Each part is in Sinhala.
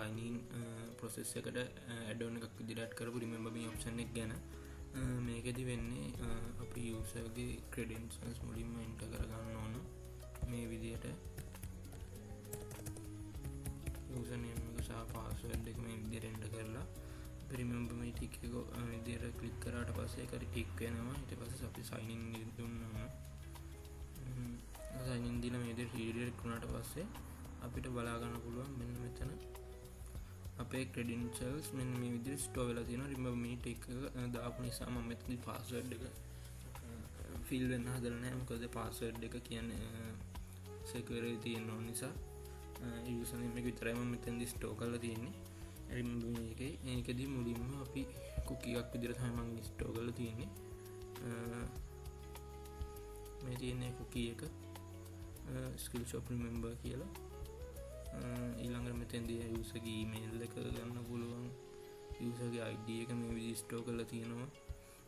sign in process එකට add on එකක් විදිහට add කරපු remember me option එක ගැන. මේකෙදි වෙන්නේ අපි user ගේ credentials මුලින්ම enter කරගන්න ඕන මේ විදිහට username එක සහ password එක මේ විදිහට enter කරලා remember me tick එක විදිහට click කරාට පස්සේ ඒකට tick වෙනවා. ඊට පස්සේ අපි sign in දුන්නාම sign in දීලා මේ විදිහට redirect වුණාට පස්සේ අපිට බලා ගන්න පුළුවන් මෙන්න මෙතන අපේ credentials මෙන්න මේ විදිහට store වෙලා තියෙනවා. remember me tick එක දාපු නිසා මම මෙතනදී password එක fill වෙන්න හදලා නැහැ. මොකද password එක කියන්නේ security තියෙන නිසා username එක විතරයි මම මෙතනදී store කරලා තියෙන්නේ. remember me එකේ ඒකෙදි මුලින්ම අපි cookie එකක් විදිහට තමයි මම store කරලා තියෙන්නේ. මේ තියෙන්නේ cookie එක Skillshop remember කියලා. ඊළඟට මෙතෙන්දී user ගේ email එක ගන්න පුළුවන්. user ගේ ID එක මේ විදිහට store කරලා තියෙනවා.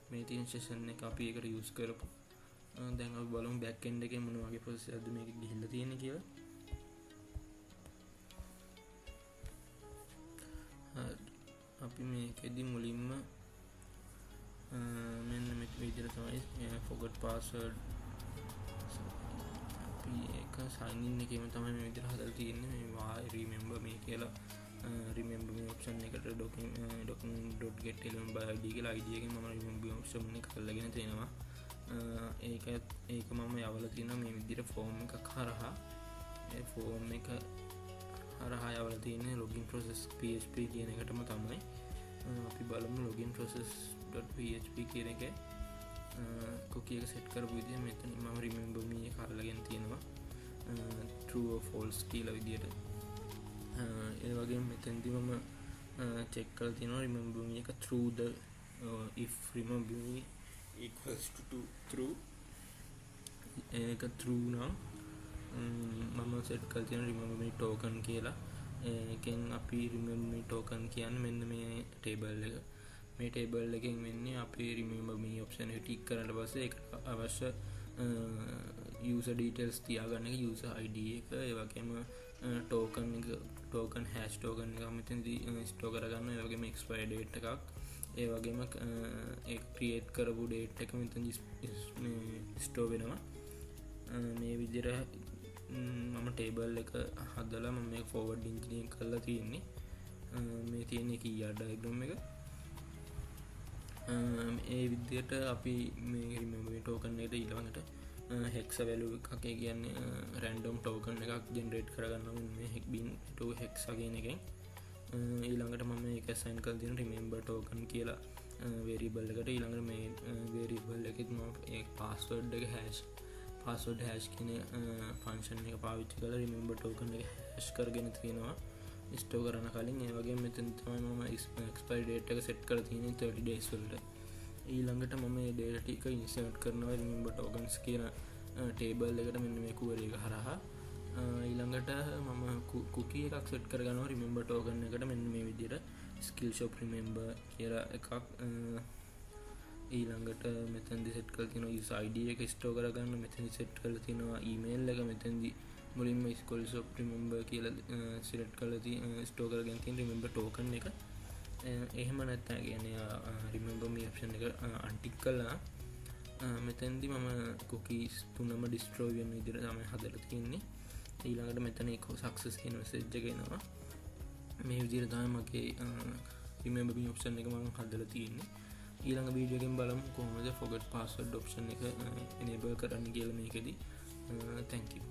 මේ තියෙන session එක අපි ඒකට use කරපු. දැන් අපි බලමු back end එකේ මොන වගේ process එකක්ද මේක ගිහිල්ලා තියෙන්නේ කියලා. අපි මේකෙදි මුලින්ම මෙන්න මේ විදිහට තමයි forgot password අපි ඒක sign in එකේම තමයි මේ විදිහට හදලා තියෙන්නේ. මේ remember me කියලා remember me option එකට document.get element by id කියලා id එකෙන් මම remember me option එක අල්ලගෙන තියෙනවා. ඒක මම යවලා තියෙනවා මේ විදිහට form එකක් හරහා. ඒ form එක හරහා යවලා තියෙන්නේ login process php කියන එකටම තමයි. අපි බලමු login process.php කියන එකේ cookie එක set කරපු විදිහ මෙතන මම remember me එක අල්ලගෙන තියෙනවා true or false කියලා විදිහට. ඒ වගේම මෙතනදී මම check කරලා තියෙනවා remember me එක true the if remember me equals to true ඒක true නම් මම set කරලා තියෙන remember me token කියලා. ඒකෙන් අපි remember me token කියන්නේ මෙන්න මේ table එක. මේ table එකෙන් වෙන්නේ අපි remember me option එක tick කරලා පස්සේ ඒකට අවශ්‍ය user details තියාගන්න එක, user id එක, ඒ වගේම token hash token එක මෙතනදී store කරගන්න. ඒ වගේම expiry date එකක්, ඒ වගේම ඒක create කරපු date එක මෙතනදී store වෙනවා. මේ විදිහට මම table එක හදලා මම මේක forward engineering කරලා තියෙන්නේ. මේ තියෙන්නේ key diagram එක. ඒ විදිහට අපි මේ remember me token එකට ඊළඟට hex value එකක් කියන්නේ random token එකක් generate කරගන්න ඕනේ මේ bin2 hex කියන එකෙන්. ඊළඟට මම මේක assign කරලා තියෙන remember token කියලා variable එකට. ඊළඟට මේ variable එකෙත් මම ඒ password එක password hash කියන function එක පාවිච්චි කරලා remember token එක hash කරගෙන තියෙනවා store කරන කලින්. ඒ වගේම මෙතන තමයි මම expiry date එක set කරලා තියෙන්නේ 30 days වලට. ඊළඟට මම මේ data ටික insert කරනවා remember tokens කියන table එකට මෙන්න මේ query එක හරහා. ඊළඟට මම cookie එකක් set කරගන්නවා remember token එකට මෙන්න මේ විදිහට Skillshop remember කියලා එකක්. ඊළඟට මෙතනදී set කරලා තියෙනවා user id එක store කරගන්න. මෙතනදී set කරලා තියෙනවා email එක. මෙතනදී මුලින්ම Skillshop remember කියලා select කරලා store කරගෙන තියෙන remember token එක. එහෙම නැත්නම් කියන්නේ remember me option එක untick කළා. මෙතනදී මම cookies තුනම destroy වෙන විදිහට තමයි හදලා තියෙන්නේ. ඊළඟට මෙතන එක success කියන message එක එනවා. මේ විදිහට තමයි මගේ remember me option එක මම හදලා තියෙන්නේ. ඊළඟ වීඩියෝ එකෙන් බලමු කොහොමද forget password option එක enable කරන්න කියලා මේකෙදි. Thank you.